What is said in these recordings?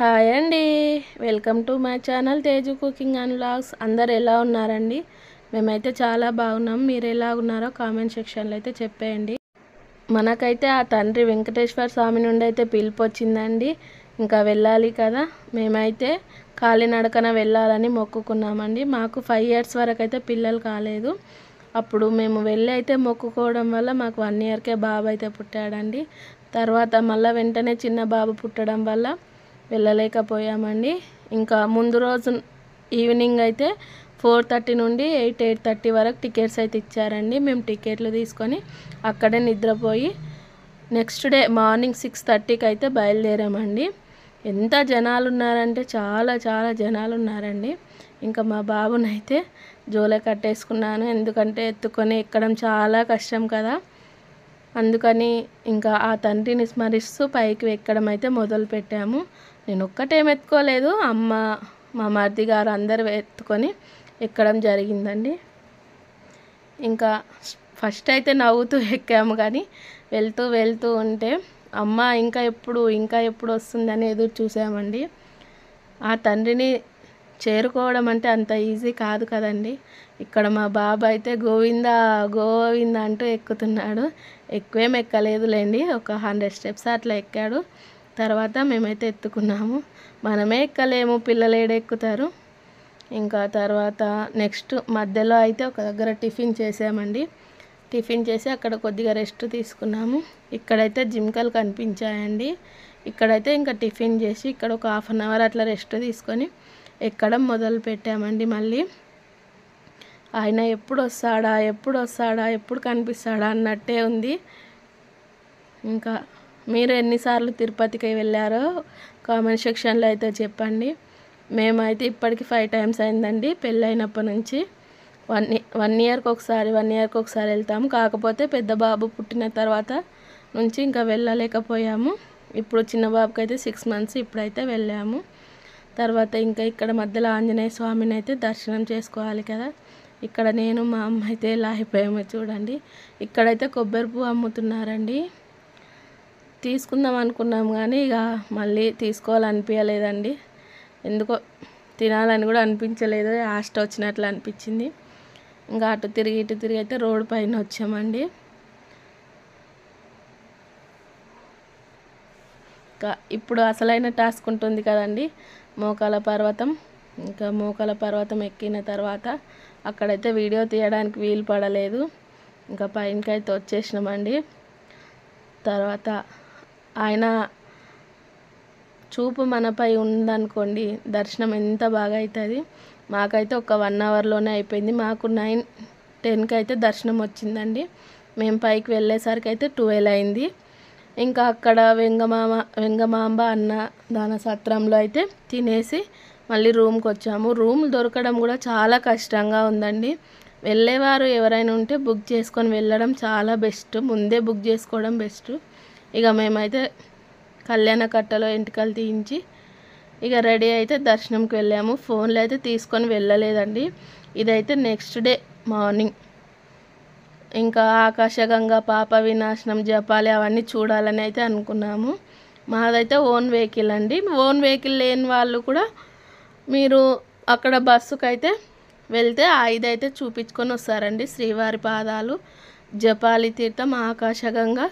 Hi అండి, welcome to my channel Teju cooking and vlogs. అందరు ఎలా ఉన్నారండి? మేమైతే చాలా బాగున్నాం. మీరు ఎలా ఉన్నారో కామెంట్ సెక్షన్లో అయితే చెప్పేయండి. మనకైతే ఆ తండ్రి వెంకటేశ్వర స్వామి నుండి అయితే పిలుపు వచ్చిందండి. ఇంకా వెళ్ళాలి కదా. మేమైతే కాలినడకన వెళ్ళాలని మొక్కుకున్నామండి. మాకు 5 years వరకు అయితే పిల్లలు కాలేదు. అప్పుడు మేము వెళ్ళి అయితే మొక్కుకోవడం వల్ల మాకు 1 yearకే బాబు అయితే పుట్టాడండి. తర్వాత మళ్ళీ వెంటనే చిన్న బాబు పుట్టడం వల్ల వెళ్ళలేకపోయామండి. ఇంకా ముందు రోజు ఈవినింగ్ అయితే 4:30 నుండి 8:30 వరకు టికెట్స్ అయితే ఇచ్చారండి. మేము టికెట్లు తీసుకొని అక్కడే నిద్రపోయి నెక్స్ట్ డే మార్నింగ్ 6:30కి అయితే బయలుదేరామండి. ఎంత జనాలు ఉన్నారంటే చాలా జనాలు ఉన్నారండి. ఇంకా మా బాబునైతే జోలే కట్టేసుకున్నాను, ఎందుకంటే ఎత్తుకొని ఎక్కడం చాలా కష్టం కదా. అందుకని ఇంకా ఆ తండ్రిని స్మరిస్తూ పైకి ఎక్కడం అయితే మొదలు పెట్టాము. నేను ఒక్కటేం ఎత్తుకోలేదు, అమ్మ, మా మరిది గారు అందరూ ఎత్తుకొని ఎక్కడం జరిగిందండి. ఇంకా ఫస్ట్ అయితే నవ్వుతూ ఎక్కాము, కానీ వెళ్తూ ఉంటే అమ్మ ఇంకా ఎప్పుడు వస్తుందని ఎదురు చూసామండి. ఆ తండ్రిని చేరుకోవడం అంటే అంత ఈజీ కాదు కదండి. ఇక్కడ మా బాబు అయితే గోవిందా అంటూ ఎక్కుతున్నాడు. ఎక్కువేం ఎక్కలేదులేండి, ఒక 100 steps అట్లా ఎక్కాడు. తర్వాత మేమైతే ఎత్తుకున్నాము. మనమే ఎక్కలేము, పిల్లలు ఏడెక్కుతారు. ఇంకా తర్వాత నెక్స్ట్ మధ్యలో అయితే ఒక దగ్గర టిఫిన్ చేసామండి. టిఫిన్ చేసి అక్కడ కొద్దిగా రెస్ట్ తీసుకున్నాము. ఇక్కడైతే జింకలు కనిపించాయండి. ఇక్కడైతే ఇంకా టిఫిన్ చేసి ఇక్కడ ఒక 1/2 hour అట్లా రెస్ట్ తీసుకొని ఎక్కడం మొదలు పెట్టామండి. మళ్ళీ ఆయన ఎప్పుడు వస్తాడా ఎప్పుడు కనిపిస్తాడా అన్నట్టే ఉంది. ఇంకా మీరు ఎన్నిసార్లు తిరుపతికి వెళ్ళారో కామెంట్ సెక్షన్లో అయితే చెప్పండి. మేమైతే ఇప్పటికి 5 times అయిందండి పెళ్ళైనప్పటి నుంచి. 1 yearకి ఒకసారి వెళ్తాము. కాకపోతే పెద్ద బాబు పుట్టిన తర్వాత నుంచి ఇంకా వెళ్ళలేకపోయాము. ఇప్పుడు చిన్న బాబుకి అయితే 6 months, ఇప్పుడైతే వెళ్ళాము. తర్వాత ఇంకా ఇక్కడ మధ్యలో ఆంజనేయ స్వామిని అయితే దర్శనం చేసుకోవాలి కదా. ఇక్కడ నేను మా అమ్మ అయితే ఎలా అయిపోయామో చూడండి. ఇక్కడైతే కొబ్బరి పువ్వు అమ్ముతున్నారండి. తీసుకుందాం అనుకున్నాము కానీ ఇక మళ్ళీ తీసుకోవాలనిపించలేదండి. ఎందుకో తినాలని కూడా అనిపించలేదు, ఆష్ట వచ్చినట్లు అనిపించింది. ఇంకా అటు తిరిగి అయితే రోడ్డు పైన వచ్చామండి. ఇప్పుడు అసలైన టాస్క్ ఉంటుంది కదండి, మోకాల పర్వతం. ఇంకా మోకాల పర్వతం ఎక్కిన తర్వాత అక్కడైతే వీడియో తీయడానికి వీలు పడలేదు. ఇంకా పైనకైతే వచ్చేసినామండి. తర్వాత ఆయన చూపు మనపై ఉందనుకోండి, దర్శనం ఎంత బాగా అవుతుంది. మాకైతే ఒక 1 hourలోనే అయిపోయింది. మాకు 9-10కి అయితే దర్శనం వచ్చిందండి. మేము పైకి వెళ్ళేసరికి అయితే 12 అయింది. ఇంకా అక్కడ వెంగమాంబ అన్నదాన సత్రంలో అయితే తినేసి మళ్ళీ రూమ్కి వచ్చాము. రూమ్ దొరకడం కూడా చాలా కష్టంగా ఉందండి. వెళ్ళేవారు ఎవరైనా ఉంటే బుక్ చేసుకొని వెళ్ళడం చాలా బెస్ట్, ముందే బుక్ చేసుకోవడం బెస్ట్. ఇక మేమైతే కళ్యాణకట్టలో ఎంటికలు తీయించి ఇక రెడీ అయితే దర్శనంకి వెళ్ళాము. ఫోన్లో అయితే తీసుకొని వెళ్ళలేదండి. ఇదైతే నెక్స్ట్ డే మార్నింగ్. ఇంకా ఆకాశగంగా, పాప వినాశనం, జపాలి అవన్నీ చూడాలని అయితే అనుకున్నాము. మాదైతే ఓన్ వెహికల్ అండి. ఓన్ వెహికల్ లేని వాళ్ళు కూడా మీరు అక్కడ బస్సుకైతే వెళ్తే 5 అయితే చూపించుకొని వస్తారండి. శ్రీవారి పాదాలు, జపాలి తీర్థం, ఆకాశగంగా,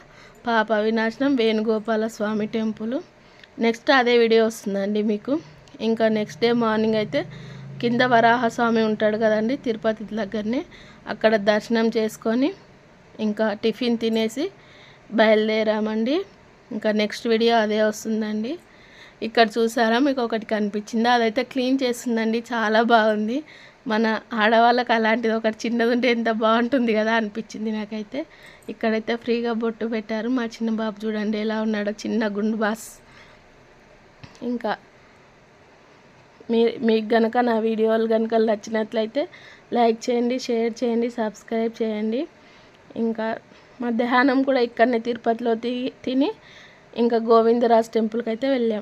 పాప వినాశనం, వేణుగోపాల స్వామి టెంపుల్. నెక్స్ట్ అదే వీడియో వస్తుందండి మీకు. ఇంకా నెక్స్ట్ డే మార్నింగ్ అయితే కింద వరాహస్వామి ఉంటాడు కదండి తిరుపతి దగ్గరనే, అక్కడ దర్శనం చేసుకొని ఇంకా టిఫిన్ తినేసి బయలుదేరామండి. ఇంకా నెక్స్ట్ వీడియో అదే వస్తుందండి. ఇక్కడ చూసారా, మీకు ఒకటి కనిపించిందా? అదైతే క్లీన్ చేస్తుందండి, చాలా బాగుంది. మన ఆడవాళ్ళకి అలాంటిది ఒకటి చిన్నది ఉంటే ఎంత బాగుంటుంది కదా అనిపించింది నాకైతే. ఇక్కడైతే ఫ్రీగా బొట్టు పెట్టారు. మా చిన్న బాబు చూడండి ఎలా ఉన్నాడో, చిన్న గుండు బాస్. ఇంకా మీకు గనక నా వీడియోలు కనుక నచ్చినట్లయితే లైక్ చేయండి, షేర్ చేయండి, సబ్స్క్రైబ్ చేయండి. ఇంకా మధ్యాహ్నం కూడా ఇక్కడనే తిరుపతిలో తిని ఇంకా గోవిందరాజ్ టెంపుల్కి అయితే వెళ్ళాం.